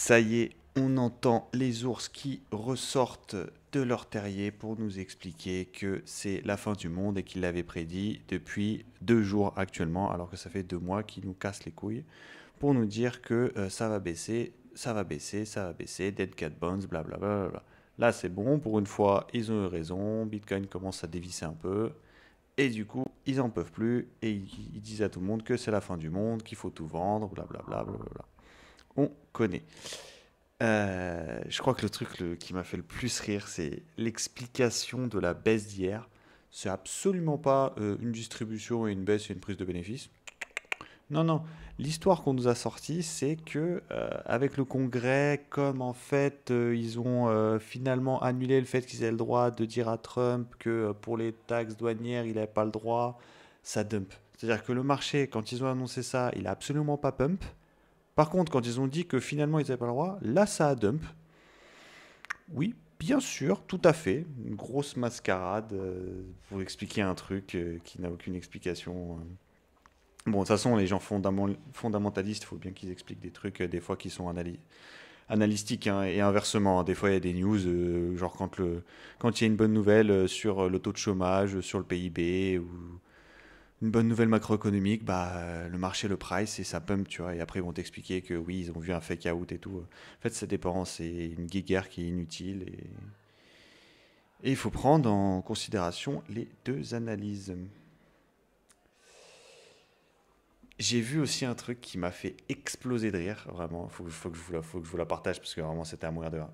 Ça y est, on entend les ours qui ressortent de leur terrier pour nous expliquer que c'est la fin du monde et qu'ils l'avaient prédit depuis 2 jours actuellement, alors que ça fait 2 mois qu'ils nous cassent les couilles pour nous dire que ça va baisser, ça va baisser, ça va baisser, Dead Cat Bones, blablabla. Là, c'est bon, pour une fois, ils ont eu raison, Bitcoin commence à dévisser un peu, et du coup, ils en peuvent plus, et ils disent à tout le monde que c'est la fin du monde, qu'il faut tout vendre, blablabla. On connaît. Je crois que le truc qui m'a fait le plus rire, c'est l'explication de la baisse d'hier. C'est absolument pas une distribution et une baisse et une prise de bénéfice. Non, non. L'histoire qu'on nous a sortie, c'est que avec le Congrès, comme en fait ils ont finalement annulé le fait qu'ils aient le droit de dire à Trump que pour les taxes douanières, il n'avait pas le droit, ça dump. C'est-à-dire que le marché, quand ils ont annoncé ça, il a absolument pas pump. Par contre, quand ils ont dit que finalement ils n'avaient pas le droit, là ça a dump. Oui, bien sûr, tout à fait. Une grosse mascarade pour expliquer un truc qui n'a aucune explication. Bon, de toute façon, les gens fondamentalistes, il faut bien qu'ils expliquent des trucs, des fois qui sont analytiques, hein, et inversement, hein. Des fois, il y a des news, genre quand il y a une bonne nouvelle sur le taux de chômage, sur le PIB, ou une bonne nouvelle macroéconomique, bah, le marché le price et ça pump, tu vois. Et après, ils vont t'expliquer que oui, ils ont vu un fake out et tout. En fait, ça dépend, c'est une guéguerre qui est inutile. Et il faut prendre en considération les deux analyses. J'ai vu aussi un truc qui m'a fait exploser de rire, vraiment. Faut que je vous la partage parce que vraiment c'était à mourir de rire.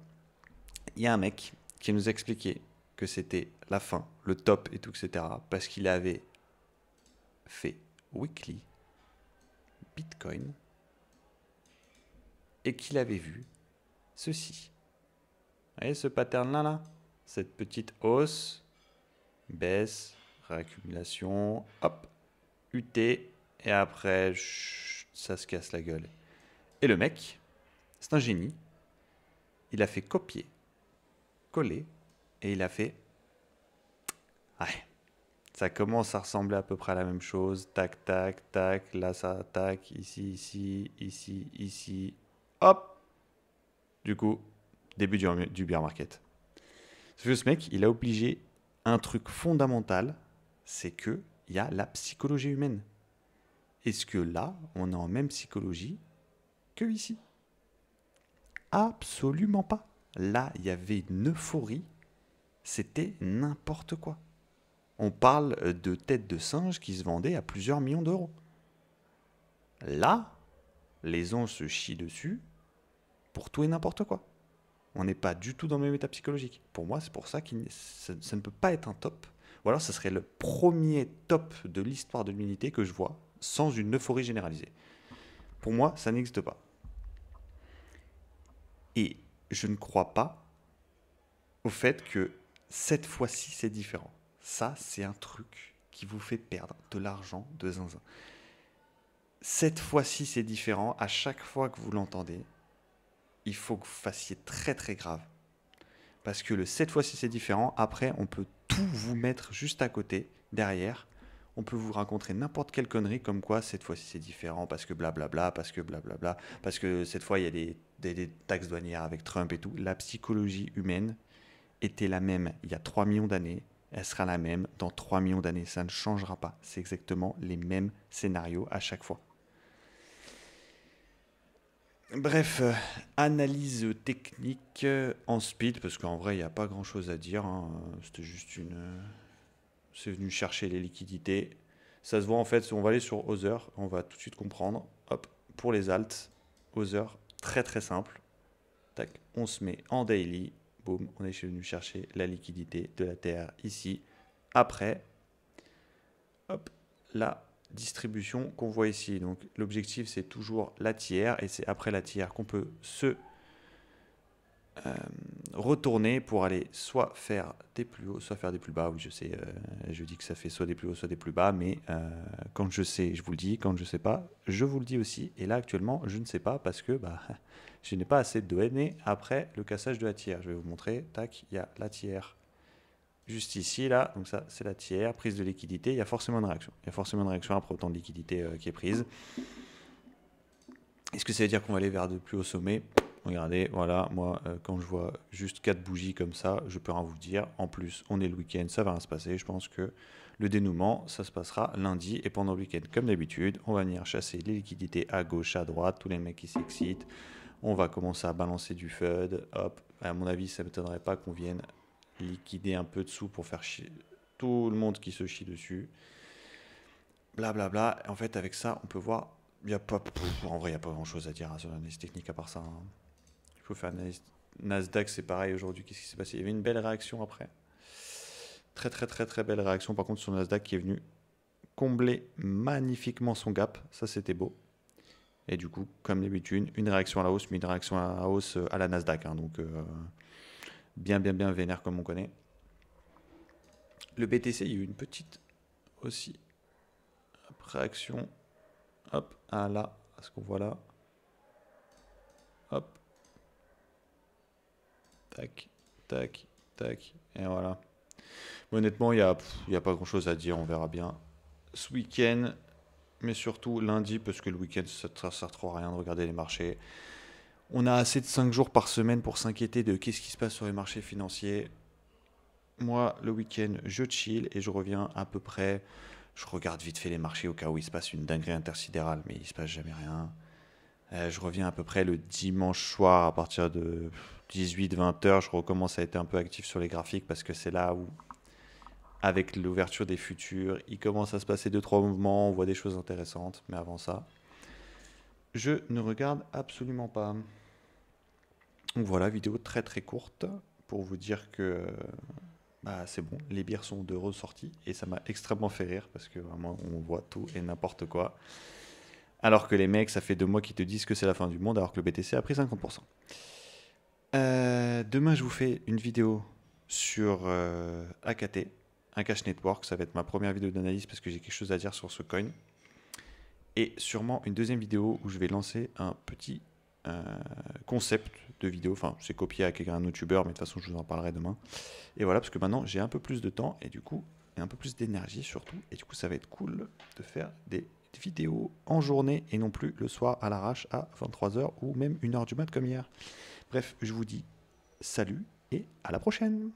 Il y a un mec qui nous expliquait que c'était la fin, le top et tout, etc. Parce qu'il avait fait weekly Bitcoin et qu'il avait vu ceci. Vous voyez ce pattern-là, là? Cette petite hausse, baisse, réaccumulation, hop, UT, et après, ça se casse la gueule. Et le mec, c'est un génie, il a fait copier, coller, et il a fait, ouais, ça commence à ressembler à peu près à la même chose, tac, tac, tac, là ça tac, ici, ici, ici, ici, hop, du coup, début du bear market. Sauf que ce mec, il a obligé un truc fondamental, c'est que il y a la psychologie humaine. Est-ce que là, on est en même psychologie que ici? Absolument pas. Là, il y avait une euphorie, c'était n'importe quoi. On parle de têtes de singe qui se vendaient à plusieurs millions d'euros. Là, les gens se chient dessus pour tout et n'importe quoi. On n'est pas du tout dans le même état psychologique. Pour moi, c'est pour ça que ça ne peut pas être un top. Ou alors, ce serait le premier top de l'histoire de l'humanité que je vois sans une euphorie généralisée. Pour moi, ça n'existe pas. Et je ne crois pas au fait que cette fois-ci, c'est différent. Ça, c'est un truc qui vous fait perdre de l'argent de zinzin. Cette fois-ci, c'est différent. À chaque fois que vous l'entendez, il faut que vous fassiez très très grave. Parce que le cette fois-ci c'est différent, après on peut tout vous mettre juste à côté, derrière. On peut vous raconter n'importe quelle connerie comme quoi cette fois-ci c'est différent, parce que blablabla, parce que blablabla, parce que cette fois il y a des taxes douanières avec Trump et tout. La psychologie humaine était la même il y a 3 millions d'années, elle sera la même dans 3 millions d'années, ça ne changera pas. C'est exactement les mêmes scénarios à chaque fois. Bref, analyse technique en speed, parce qu'en vrai, il n'y a pas grand-chose à dire, hein. C'était juste c'est venu chercher les liquidités. Ça se voit en fait, on va aller sur Other, on va tout de suite comprendre. Hop, pour les alts, Other, très très simple. Tac, on se met en daily. Boum, on est venu chercher la liquidité de la Terre ici. Après, hop, là, distribution qu'on voit ici. Donc l'objectif c'est toujours la tiers et c'est après la tiers qu'on peut se retourner pour aller soit faire des plus hauts, soit faire des plus bas. Oui, je sais, je dis que ça fait soit des plus hauts, soit des plus bas, mais quand je sais, je vous le dis, quand je ne sais pas, je vous le dis aussi. Et là actuellement, je ne sais pas parce que bah, je n'ai pas assez de données après le cassage de la tiers. Je vais vous montrer, tac, il y a la tiers juste ici, là, donc ça c'est la tiers, prise de liquidité, il y a forcément une réaction. Il y a forcément une réaction après autant de liquidité qui est prise. Est-ce que ça veut dire qu'on va aller vers de plus hauts sommets? Regardez, voilà, moi, quand je vois juste 4 bougies comme ça, je peux rien vous dire. En plus, on est le week-end, ça va rien se passer. Je pense que le dénouement, ça se passera lundi. Et pendant le week-end, comme d'habitude, on va venir chasser les liquidités à gauche, à droite, tous les mecs qui s'excitent. On va commencer à balancer du FUD. Hop, à mon avis, ça ne m'étonnerait pas qu'on vienne liquider un peu de sous pour faire chier tout le monde qui se chie dessus. Blablabla. Bla bla. En fait, avec ça, on peut voir. Y a pas, en vrai, il n'y a pas grand-chose à dire sur l'analyse technique à part ça. Hein. Il faut faire l'analyse. Nasdaq, c'est pareil aujourd'hui. Qu'est-ce qui s'est passé? Il y avait une belle réaction après. Très, très, très, très belle réaction. Par contre, sur Nasdaq qui est venu combler magnifiquement son gap. Ça, c'était beau. Et du coup, comme d'habitude, une réaction à la hausse, mais une réaction à la hausse à la Nasdaq. Hein, donc, bien, bien, bien vénère comme on connaît. Le BTC, il y a eu une petite aussi réaction. Hop, à là, à ce qu'on voit là. Hop. Tac, tac, tac. Et voilà. Honnêtement, il n'y a pas grand-chose à dire. On verra bien ce week-end. Mais surtout lundi, parce que le week-end, ça ne sert trop à rien de regarder les marchés. On a assez de 5 jours par semaine pour s'inquiéter de qu'est-ce qui se passe sur les marchés financiers. Moi, le week-end, je chill et je reviens à peu près. Je regarde vite fait les marchés au cas où il se passe une dinguerie intersidérale, mais il se passe jamais rien. Je reviens à peu près le dimanche soir à partir de 18-20 heures. Je recommence à être un peu actif sur les graphiques parce que c'est là où, avec l'ouverture des futurs, il commence à se passer 2-3 mouvements, on voit des choses intéressantes. Mais avant ça, je ne regarde absolument pas. Donc voilà, vidéo très très courte pour vous dire que bah, c'est bon, les bières sont de ressorties et ça m'a extrêmement fait rire parce que vraiment on voit tout et n'importe quoi. Alors que les mecs, ça fait 2 mois qu'ils te disent que c'est la fin du monde alors que le BTC a pris 50%. Demain, je vous fais une vidéo sur AKT, Akash Network. Ça va être ma première vidéo d'analyse parce que j'ai quelque chose à dire sur ce coin. Et sûrement une deuxième vidéo où je vais lancer un petit concept de vidéo. Enfin, c'est copié à quelqu'un, un youtubeur, mais de toute façon, je vous en parlerai demain. Et voilà, parce que maintenant, j'ai un peu plus de temps et du coup, un peu plus d'énergie surtout. Et du coup, ça va être cool de faire des vidéos en journée et non plus le soir à l'arrache à 23h ou même 1h du mat comme hier. Bref, je vous dis salut et à la prochaine.